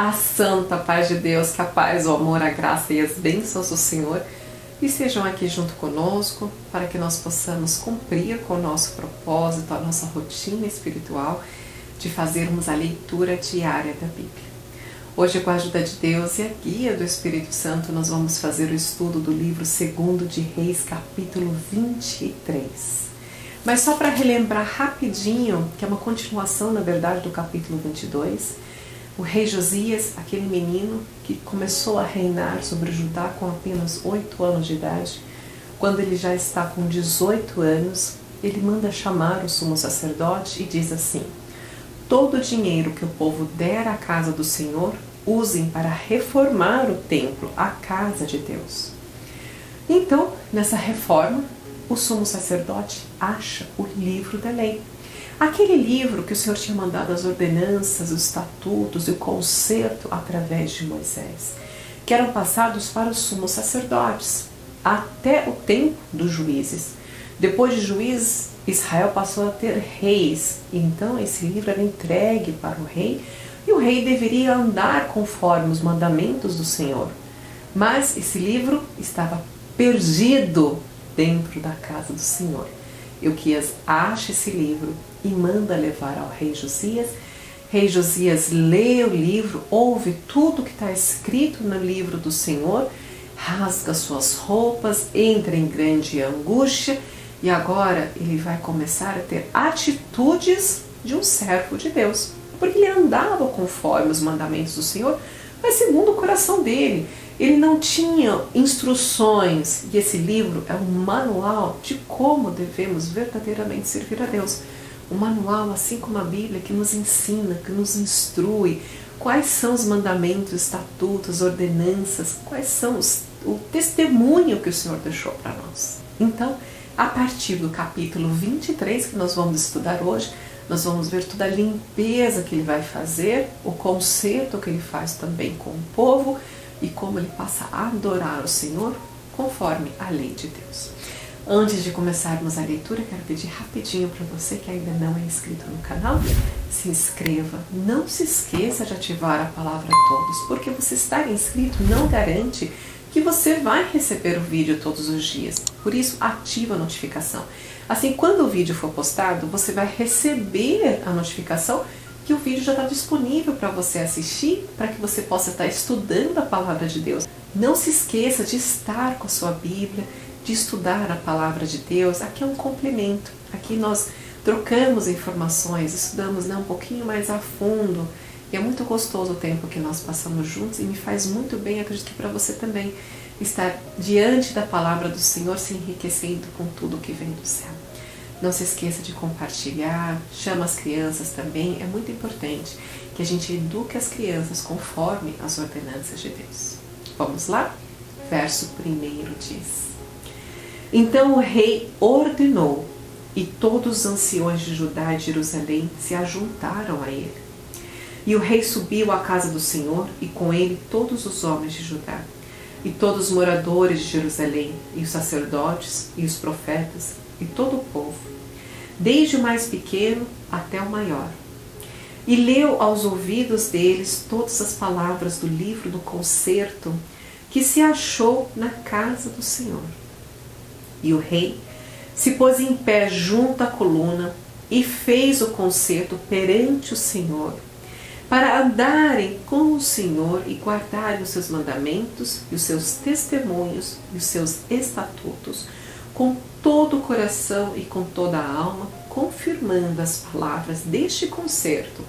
A santa paz de Deus, que a paz, o amor, a graça e as bênçãos do Senhor estejam aqui junto conosco para que nós possamos cumprir com o nosso propósito, a nossa rotina espiritual de fazermos a leitura diária da Bíblia. Hoje, com a ajuda de Deus e a guia do Espírito Santo, nós vamos fazer o estudo do livro 2 de Reis, capítulo 23. Mas só para relembrar rapidinho, que é uma continuação, na verdade, do capítulo 22, o rei Josias, aquele menino que começou a reinar sobre Judá com apenas 8 anos de idade, quando ele já está com 18 anos, ele manda chamar o sumo sacerdote e diz assim: todo o dinheiro que o povo der à casa do Senhor, usem para reformar o templo, a casa de Deus. Então, nessa reforma, o sumo sacerdote acha o livro da lei. Aquele livro que o Senhor tinha mandado as ordenanças, os estatutos e o concerto através de Moisés, que eram passados para os sumos sacerdotes, até o tempo dos juízes. Depois de juízes, Israel passou a ter reis, e então esse livro era entregue para o rei, e o rei deveria andar conforme os mandamentos do Senhor. Mas esse livro estava perdido dentro da casa do Senhor. Ilquias acha esse livro e manda levar ao rei Josias. Rei Josias lê o livro, ouve tudo que está escrito no livro do Senhor, rasga suas roupas, entra em grande angústia e agora ele vai começar a ter atitudes de um servo de Deus, porque ele andava conforme os mandamentos do Senhor, mas segundo o coração dele. Ele não tinha instruções, e esse livro é um manual de como devemos verdadeiramente servir a Deus. Um manual, assim como a Bíblia, que nos ensina, que nos instrui quais são os mandamentos, estatutos, ordenanças, quais são o testemunho que o Senhor deixou para nós. Então, a partir do capítulo 23, que nós vamos estudar hoje, nós vamos ver toda a limpeza que ele vai fazer, o concerto que ele faz também com o povo, e como ele passa a adorar o Senhor conforme a lei de Deus. Antes de começarmos a leitura, quero pedir rapidinho para você que ainda não é inscrito no canal, se inscreva. Não se esqueça de ativar a palavra todos, porque você estar inscrito não garante que você vai receber o vídeo todos os dias. Por isso, ativa a notificação. Assim, quando o vídeo for postado, você vai receber a notificação que o vídeo já está disponível para você assistir, para que você possa estar estudando a palavra de Deus. Não se esqueça de estar com a sua Bíblia, de estudar a palavra de Deus. Aqui é um complemento. Aqui nós trocamos informações, estudamos um pouquinho mais a fundo. E é muito gostoso o tempo que nós passamos juntos e me faz muito bem, acredito que para você também, estar diante da palavra do Senhor, se enriquecendo com tudo que vem do céu. Não se esqueça de compartilhar, chama as crianças também. É muito importante que a gente eduque as crianças conforme as ordenanças de Deus. Vamos lá? Verso 1 diz: então o rei ordenou, e todos os anciões de Judá e de Jerusalém se ajuntaram a ele. E o rei subiu à casa do Senhor, e com ele todos os homens de Judá, e todos os moradores de Jerusalém, e os sacerdotes, e os profetas, e todo o povo, desde o mais pequeno até o maior. E leu aos ouvidos deles todas as palavras do livro do concerto que se achou na casa do Senhor. E o rei se pôs em pé junto à coluna e fez o concerto perante o Senhor, para andarem com o Senhor e guardarem os seus mandamentos e os seus testemunhos e os seus estatutos, com todo o coração e com toda a alma, confirmando as palavras deste concerto,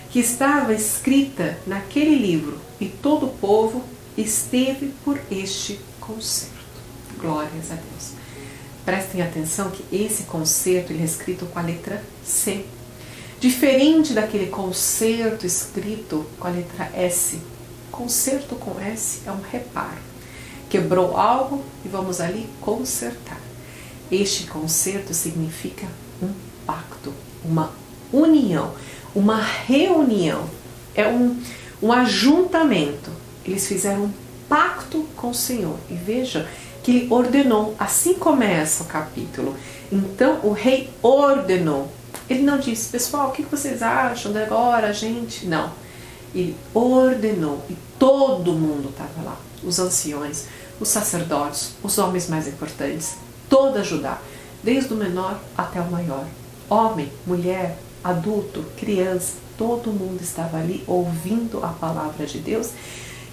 que estava escrita naquele livro, e todo o povo esteve por este concerto. Glórias a Deus. Prestem atenção que esse concerto ele é escrito com a letra C, diferente daquele concerto escrito com a letra S. Concerto com S é um reparo. Quebrou algo e vamos ali consertar. Este concerto significa um pacto, uma união, uma reunião, é um ajuntamento. Eles fizeram um pacto com o Senhor. E veja que ele ordenou, assim começa o capítulo. Então o rei ordenou. Ele não disse, pessoal, o que vocês acham de agora, gente? Não. Ele ordenou, e todo mundo estava lá, os anciões, os sacerdotes, os homens mais importantes, toda Judá, desde o menor até o maior, homem, mulher, adulto, criança, todo mundo estava ali ouvindo a palavra de Deus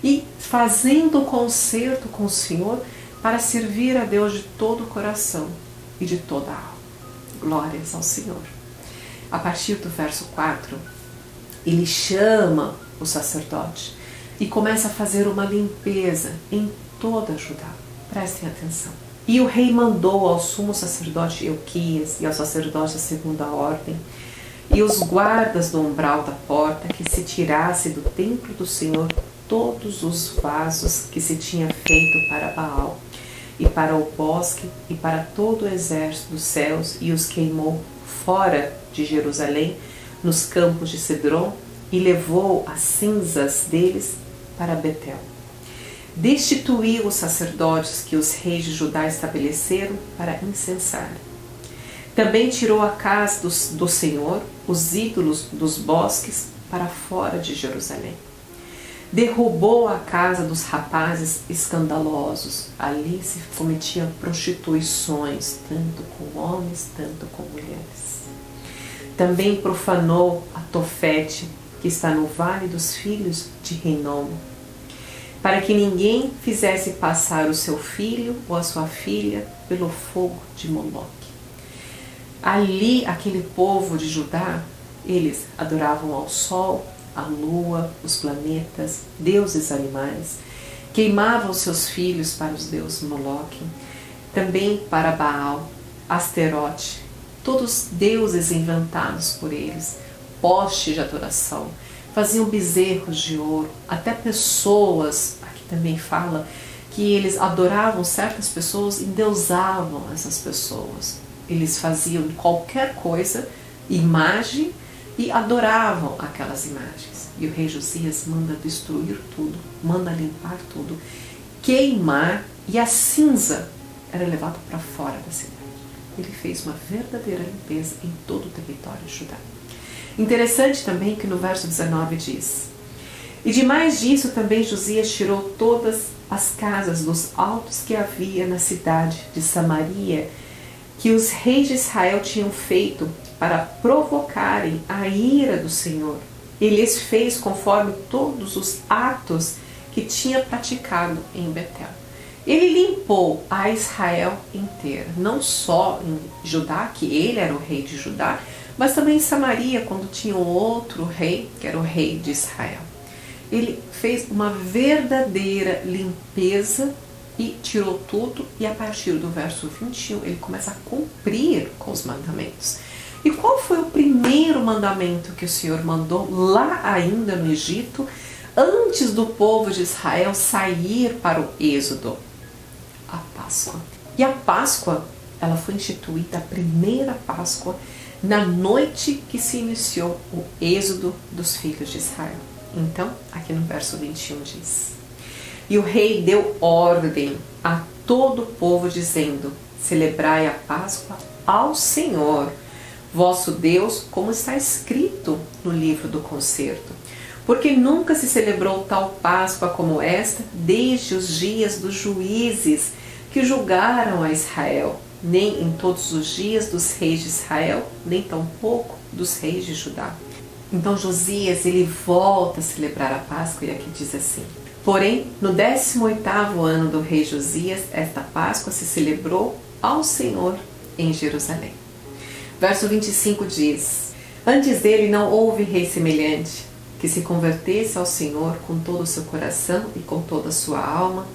e fazendo um concerto com o Senhor para servir a Deus de todo o coração e de toda a alma. Glórias ao Senhor. A partir do verso 4, ele chama o sacerdote e começa a fazer uma limpeza em toda Judá. Prestem atenção. E o rei mandou ao sumo sacerdote Euquias e ao sacerdote da segunda ordem e os guardas do umbral da porta que se tirasse do templo do Senhor todos os vasos que se tinha feito para Baal e para o bosque e para todo o exército dos céus, e os queimou fora de Jerusalém, nos campos de Cedron, e levou as cinzas deles para Betel. Destituiu os sacerdotes que os reis de Judá estabeleceram para incensar. Também tirou a casa do Senhor, os ídolos dos bosques, para fora de Jerusalém. Derrubou a casa dos rapazes escandalosos. Ali se cometiam prostituições, tanto com homens, tanto com mulheres. Também profanou a Tofete, que está no vale dos filhos de Rinom, para que ninguém fizesse passar o seu filho ou a sua filha pelo fogo de Moloque. Ali, aquele povo de Judá, eles adoravam ao sol, a lua, os planetas, deuses animais, queimavam seus filhos para os deuses Moloque, também para Baal, Asterote, todos deuses inventados por eles, postes de adoração, faziam bezerros de ouro, até pessoas, aqui também fala, que eles adoravam certas pessoas e endeusavam essas pessoas. Eles faziam qualquer coisa, imagem, e adoravam aquelas imagens. E o rei Josias manda destruir tudo, manda limpar tudo, queimar, e a cinza era levada para fora da cidade. Ele fez uma verdadeira limpeza em todo o território de Judá. Interessante também que no verso 19 diz: e demais disso também Josias tirou todas as casas dos altos que havia na cidade de Samaria, que os reis de Israel tinham feito para provocarem a ira do Senhor. Ele lhes fez conforme todos os atos que tinha praticado em Betel. Ele limpou a Israel inteira, não só em Judá, que ele era o rei de Judá, mas também em Samaria, quando tinha um outro rei, que era o rei de Israel. Ele fez uma verdadeira limpeza e tirou tudo, e a partir do verso 21 ele começa a cumprir com os mandamentos. E qual foi o primeiro mandamento que o Senhor mandou lá ainda no Egito, antes do povo de Israel sair para o êxodo? A Páscoa. E a Páscoa, ela foi instituída, a primeira Páscoa, na noite que se iniciou o êxodo dos filhos de Israel. Então, aqui no verso 21 diz: e o rei deu ordem a todo o povo, dizendo: celebrai a Páscoa ao Senhor, vosso Deus, como está escrito no livro do concerto. Porque nunca se celebrou tal Páscoa como esta, desde os dias dos juízes que julgaram a Israel, nem em todos os dias dos reis de Israel, nem tampouco dos reis de Judá. Então Josias, ele volta a celebrar a Páscoa, e aqui diz assim: porém, no 18º ano do rei Josias, esta Páscoa se celebrou ao Senhor em Jerusalém. Verso 25 diz: antes dele não houve rei semelhante, que se convertesse ao Senhor com todo o seu coração e com toda a sua alma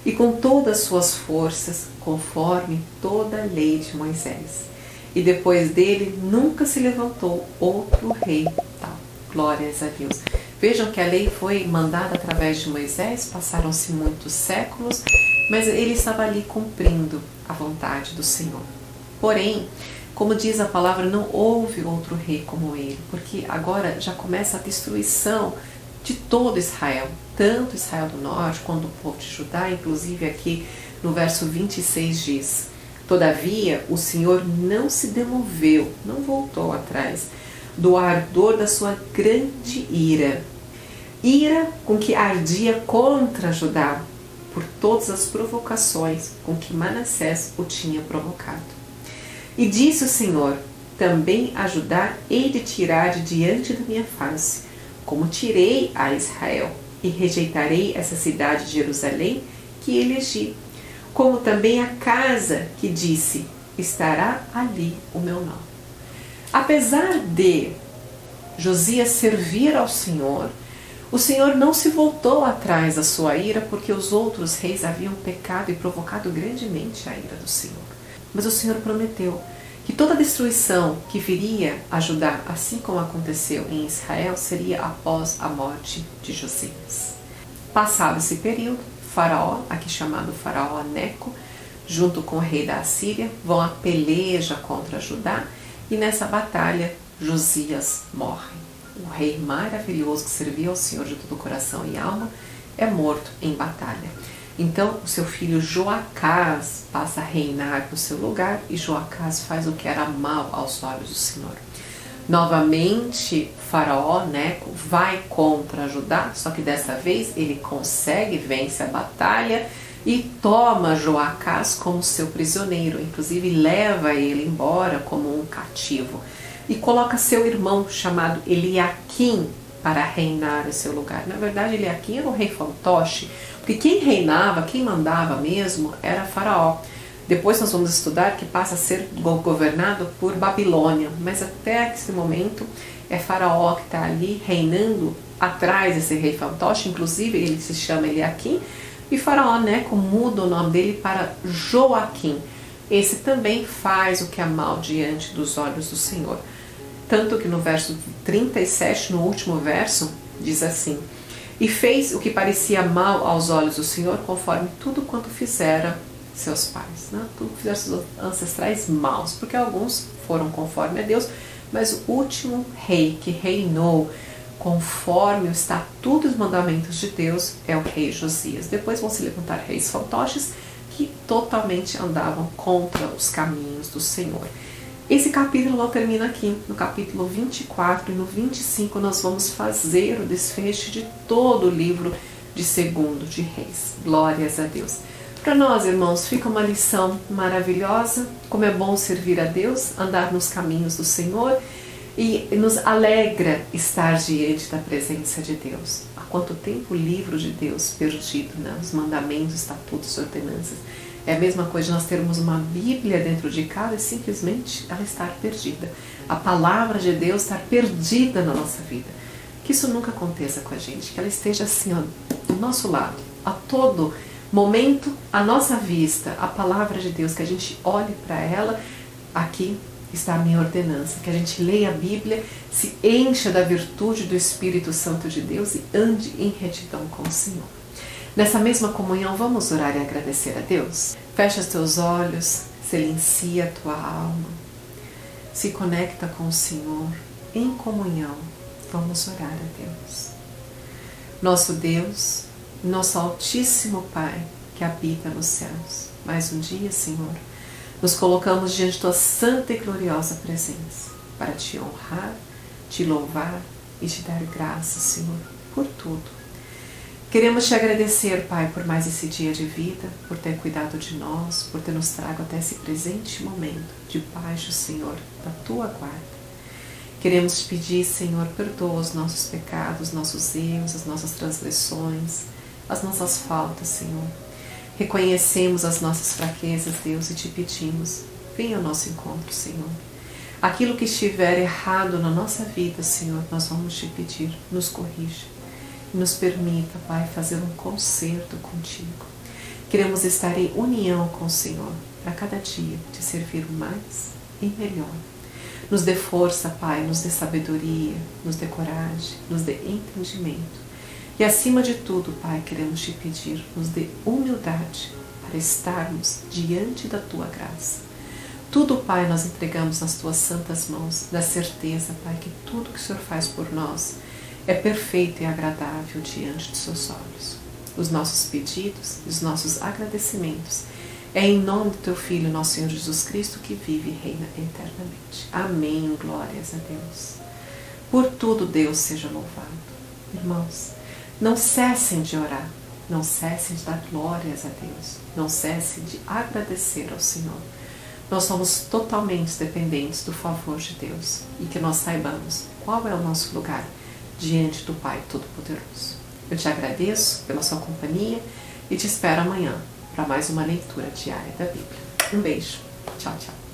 e com todas as suas forças, conforme toda a lei de Moisés. E depois dele nunca se levantou outro rei tal. Glórias a Deus. Vejam que a lei foi mandada através de Moisés, passaram-se muitos séculos, mas ele estava ali cumprindo a vontade do Senhor. Porém, como diz a palavra, não houve outro rei como ele, porque agora já começa a destruição de todo Israel, tanto Israel do norte quanto o povo de Judá. Inclusive aqui no verso 26 diz: todavia o Senhor não se demoveu, não voltou atrás do ardor da sua grande ira, ira com que ardia contra Judá, por todas as provocações com que Manassés o tinha provocado. E disse o Senhor: também a Judá hei de tirar de diante da minha face, como tirei a Israel, e rejeitarei essa cidade de Jerusalém que elegi, como também a casa que disse: estará ali o meu nome. Apesar de Josias servir ao Senhor, o Senhor não se voltou atrás da sua ira, porque os outros reis haviam pecado e provocado grandemente a ira do Senhor. Mas o Senhor prometeu que toda a destruição que viria a Judá, assim como aconteceu em Israel, seria após a morte de Josias. Passado esse período, Faraó, aqui chamado Faraó Neco, junto com o rei da Assíria, vão à peleja contra Judá, e nessa batalha Josias morre. O rei maravilhoso que servia ao Senhor de todo o coração e alma é morto em batalha. Então o seu filho Joacás passa a reinar no seu lugar, e Joacás faz o que era mal aos olhos do Senhor. Novamente Faraó Neco vai contra Judá, só que dessa vez ele consegue, vence a batalha e toma Joacás como seu prisioneiro, inclusive leva ele embora como um cativo. E coloca seu irmão chamado Eliaquim para reinar em seu lugar. Na verdade, Eliaquim era o rei fantoche, porque quem reinava, quem mandava mesmo, era Faraó. Depois nós vamos estudar que passa a ser governado por Babilônia, mas até esse momento é Faraó que está ali reinando atrás desse rei fantoche. Inclusive ele se chama Eliaquim, e Faraó Neco muda o nome dele para Joaquim. Esse também faz o que é mal diante dos olhos do Senhor. Tanto que no verso 37, no último verso, diz assim: e fez o que parecia mal aos olhos do Senhor, conforme tudo quanto fizera seus pais. Né? Tudo que fizeram seus ancestrais maus, porque alguns foram conforme a Deus, mas o último rei que reinou conforme o estatuto e os mandamentos de Deus é o rei Josias. Depois vão se levantar reis fantoches que totalmente andavam contra os caminhos do Senhor. Esse capítulo não termina aqui. No capítulo 24 e no 25 nós vamos fazer o desfecho de todo o livro de 2º de Reis. Glórias a Deus. Para nós, irmãos, fica uma lição maravilhosa, como é bom servir a Deus, andar nos caminhos do Senhor, e nos alegra estar diante da presença de Deus. Há quanto tempo o livro de Deus perdido, né? Os mandamentos, estatutos, ordenanças. É a mesma coisa de nós termos uma Bíblia dentro de casa e simplesmente ela estar perdida. A palavra de Deus estar perdida na nossa vida. Que isso nunca aconteça com a gente, que ela esteja assim, ó, do nosso lado, a todo momento, à nossa vista, a palavra de Deus, que a gente olhe para ela. Aqui está a minha ordenança, que a gente leia a Bíblia, se encha da virtude do Espírito Santo de Deus e ande em retidão com o Senhor. Nessa mesma comunhão, vamos orar e agradecer a Deus? Fecha os teus olhos, silencia a tua alma, se conecta com o Senhor em comunhão. Vamos orar a Deus. Nosso Deus, nosso Altíssimo Pai, que habita nos céus, mais um dia, Senhor, nos colocamos diante de tua santa e gloriosa presença para te honrar, te louvar e te dar graças, Senhor, por tudo. Queremos te agradecer, Pai, por mais esse dia de vida, por ter cuidado de nós, por ter nos trago até esse presente momento, debaixo, Senhor, da tua guarda. Queremos te pedir, Senhor, perdoa os nossos pecados, nossos erros, as nossas transgressões, as nossas faltas, Senhor. Reconhecemos as nossas fraquezas, Deus, e te pedimos, venha ao nosso encontro, Senhor. Aquilo que estiver errado na nossa vida, Senhor, nós vamos te pedir, nos corrija. Nos permita, Pai, fazer um concerto contigo. Queremos estar em união com o Senhor, para cada dia te servir mais e melhor. Nos dê força, Pai, nos dê sabedoria, nos dê coragem, nos dê entendimento. E acima de tudo, Pai, queremos te pedir, nos dê humildade para estarmos diante da tua graça. Tudo, Pai, nós entregamos nas tuas santas mãos, da certeza, Pai, que tudo que o Senhor faz por nós é perfeito e agradável diante dos seus olhos. Os nossos pedidos e os nossos agradecimentos é em nome do teu Filho, nosso Senhor Jesus Cristo, que vive e reina eternamente. Amém. Glórias a Deus. Por tudo Deus seja louvado. Irmãos, Não cessem de orar, não cessem de dar glórias a Deus, não cessem de agradecer ao Senhor. Nós somos totalmente dependentes do favor de Deus e que nós saibamos qual é o nosso lugar diante do Pai Todo-Poderoso. Eu te agradeço pela sua companhia e te espero amanhã para mais uma leitura diária da Bíblia. Um beijo. Tchau, tchau.